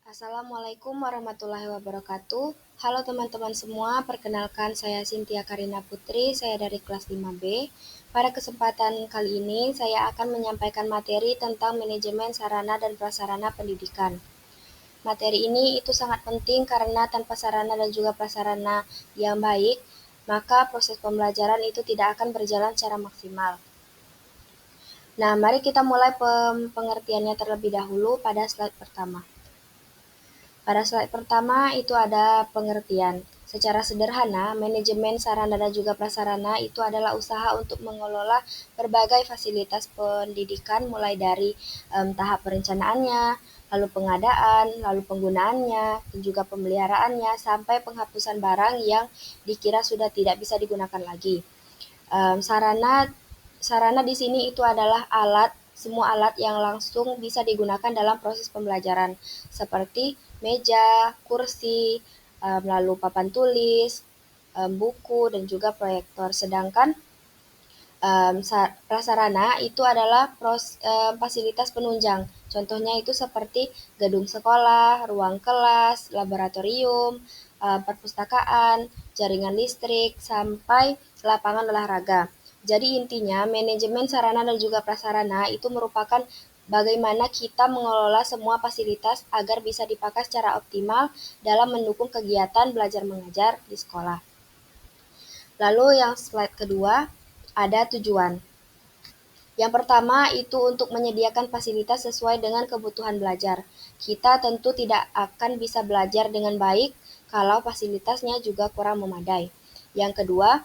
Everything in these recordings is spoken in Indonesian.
Assalamualaikum warahmatullahi wabarakatuh. Halo teman-teman semua, perkenalkan saya Cynthia Karina Putri, saya dari kelas 5B. Pada kesempatan kali ini, saya akan menyampaikan materi tentang manajemen sarana dan prasarana pendidikan. Materi ini itu sangat penting karena tanpa sarana dan juga prasarana yang baik, maka proses pembelajaran itu tidak akan berjalan secara maksimal. Nah, mari kita mulai pengertiannya terlebih dahulu pada slide pertama. Pada slide pertama itu ada pengertian. Secara sederhana, manajemen sarana dan juga prasarana itu adalah usaha untuk mengelola berbagai fasilitas pendidikan mulai dari tahap perencanaannya, lalu pengadaan, lalu penggunaannya, dan juga pemeliharaannya, sampai penghapusan barang yang dikira sudah tidak bisa digunakan lagi. Sarana sarana di sini itu adalah semua alat yang langsung bisa digunakan dalam proses pembelajaran, seperti meja, kursi, lalu papan tulis, buku, dan juga proyektor. Sedangkan prasarana itu adalah fasilitas penunjang. Contohnya itu seperti gedung sekolah, ruang kelas, laboratorium, perpustakaan, jaringan listrik, sampai lapangan olahraga. Jadi intinya, manajemen sarana dan juga prasarana itu merupakan bagaimana kita mengelola semua fasilitas agar bisa dipakai secara optimal dalam mendukung kegiatan belajar mengajar di sekolah. Lalu yang slide kedua, ada tujuan. Yang pertama itu untuk menyediakan fasilitas sesuai dengan kebutuhan belajar. Kita tentu tidak akan bisa belajar dengan baik kalau fasilitasnya juga kurang memadai. Yang kedua,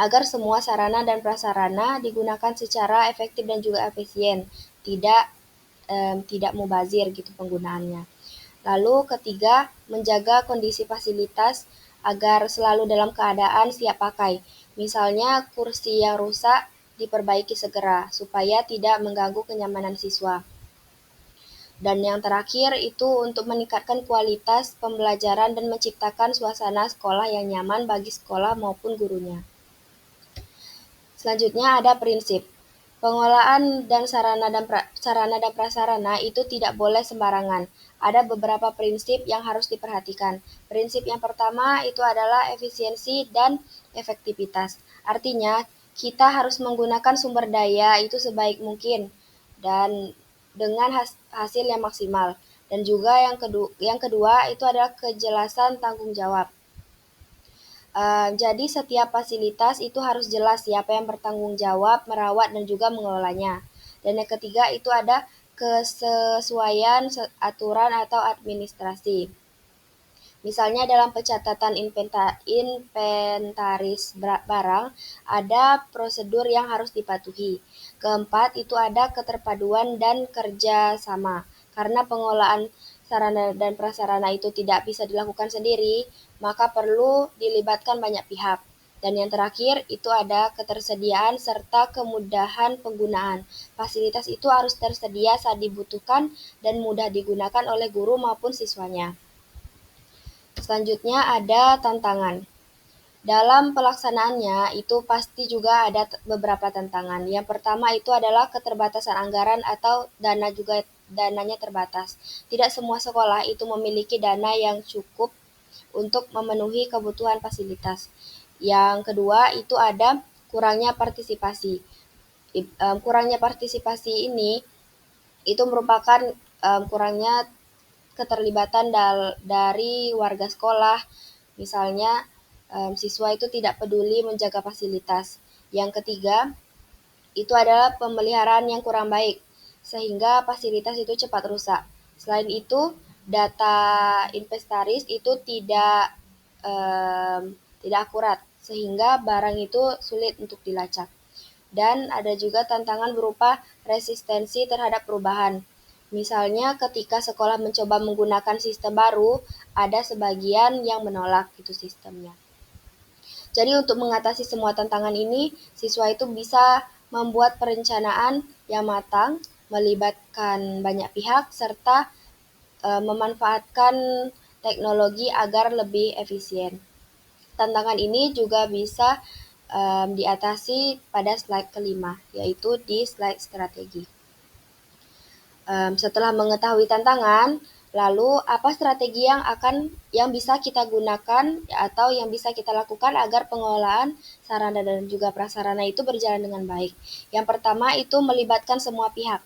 agar semua sarana dan prasarana digunakan secara efektif dan juga efisien, tidak mubazir gitu penggunaannya. Lalu ketiga, menjaga kondisi fasilitas agar selalu dalam keadaan siap pakai. Misalnya kursi yang rusak diperbaiki segera supaya tidak mengganggu kenyamanan siswa. Dan yang terakhir itu untuk meningkatkan kualitas pembelajaran dan menciptakan suasana sekolah yang nyaman bagi sekolah maupun gurunya. Selanjutnya ada prinsip. Pengelolaan dan sarana dan prasarana itu tidak boleh sembarangan. Ada beberapa prinsip yang harus diperhatikan. Prinsip yang pertama itu adalah efisiensi dan efektivitas. Artinya, kita harus menggunakan sumber daya itu sebaik mungkin dan dengan hasil yang maksimal. Dan juga yang kedua itu adalah kejelasan tanggung jawab. Jadi setiap fasilitas itu harus jelas siapa yang bertanggung jawab, merawat, dan juga mengelolanya. Dan yang ketiga itu ada kesesuaian aturan atau administrasi. Misalnya dalam pencatatan inventaris barang, ada prosedur yang harus dipatuhi. Keempat, itu ada keterpaduan dan kerja sama. Karena pengelolaan sarana dan prasarana itu tidak bisa dilakukan sendiri, maka perlu dilibatkan banyak pihak. Dan yang terakhir, itu ada ketersediaan serta kemudahan penggunaan. Fasilitas itu harus tersedia saat dibutuhkan dan mudah digunakan oleh guru maupun siswanya. Selanjutnya ada tantangan. Dalam pelaksanaannya itu pasti juga ada beberapa tantangan. Yang pertama itu adalah keterbatasan anggaran atau dananya terbatas. Tidak semua sekolah itu memiliki dana yang cukup untuk memenuhi kebutuhan fasilitas. Yang kedua itu ada kurangnya partisipasi. Kurangnya partisipasi ini itu merupakan kurangnya keterlibatan dari warga sekolah. Misalnya siswa itu tidak peduli menjaga fasilitas. Yang ketiga, itu adalah pemeliharaan yang kurang baik, sehingga fasilitas itu cepat rusak. Selain itu, data inventaris itu tidak akurat, sehingga barang itu sulit untuk dilacak. Dan ada juga tantangan berupa resistensi terhadap perubahan. Misalnya ketika sekolah mencoba menggunakan sistem baru, ada sebagian yang menolak itu sistemnya. Jadi untuk mengatasi semua tantangan ini, siswa itu bisa membuat perencanaan yang matang, melibatkan banyak pihak, serta memanfaatkan teknologi agar lebih efisien. Tantangan ini juga bisa diatasi pada slide kelima, yaitu di slide strategi. Setelah mengetahui tantangan, Lalu, apa strategi yang bisa kita gunakan atau yang bisa kita lakukan agar pengelolaan sarana dan juga prasarana itu berjalan dengan baik? Yang pertama itu melibatkan semua pihak,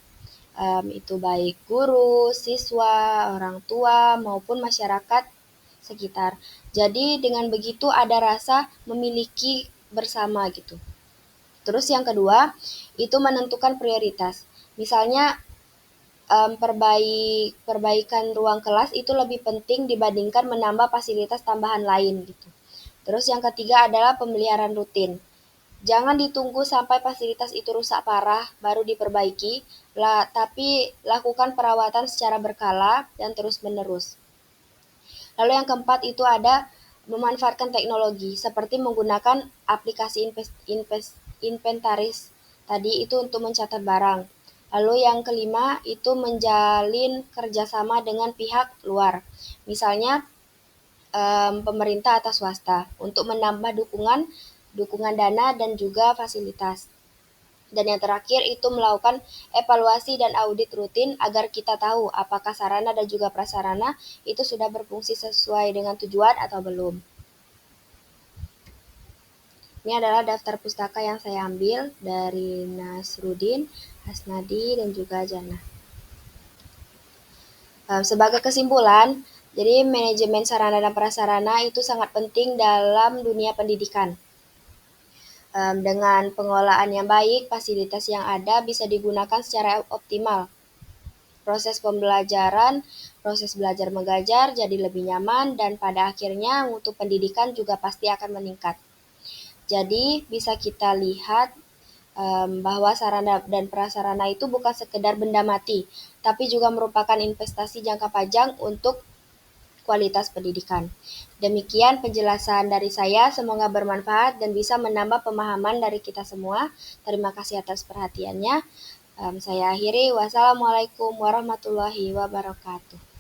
itu baik guru, siswa, orang tua, maupun masyarakat sekitar. Jadi dengan begitu ada rasa memiliki bersama gitu. Terus yang kedua, itu menentukan prioritas. Misalnya perbaikan ruang kelas itu lebih penting dibandingkan menambah fasilitas tambahan lain gitu. Terus yang ketiga adalah pemeliharaan rutin. Jangan ditunggu sampai fasilitas itu rusak parah baru diperbaiki, tapi lakukan perawatan secara berkala dan terus-menerus. Lalu yang keempat itu ada memanfaatkan teknologi seperti menggunakan aplikasi inventaris tadi itu untuk mencatat barang. Lalu yang kelima itu menjalin kerjasama dengan pihak luar, misalnya pemerintah atau swasta untuk menambah dukungan dana dan juga fasilitas. Dan yang terakhir itu melakukan evaluasi dan audit rutin agar kita tahu apakah sarana dan juga prasarana itu sudah berfungsi sesuai dengan tujuan atau belum. Ini adalah daftar pustaka yang saya ambil dari Nasruddin, Hasnadi, dan juga Jannah. Sebagai kesimpulan, jadi manajemen sarana dan prasarana itu sangat penting dalam dunia pendidikan. Dengan pengelolaan yang baik, fasilitas yang ada bisa digunakan secara optimal. Proses belajar mengajar jadi lebih nyaman dan pada akhirnya mutu pendidikan juga pasti akan meningkat. Jadi bisa kita lihat bahwa sarana dan prasarana itu bukan sekedar benda mati, tapi juga merupakan investasi jangka panjang untuk kualitas pendidikan. Demikian penjelasan dari saya, semoga bermanfaat dan bisa menambah pemahaman dari kita semua. Terima kasih atas perhatiannya. Saya akhiri, wassalamualaikum warahmatullahi wabarakatuh.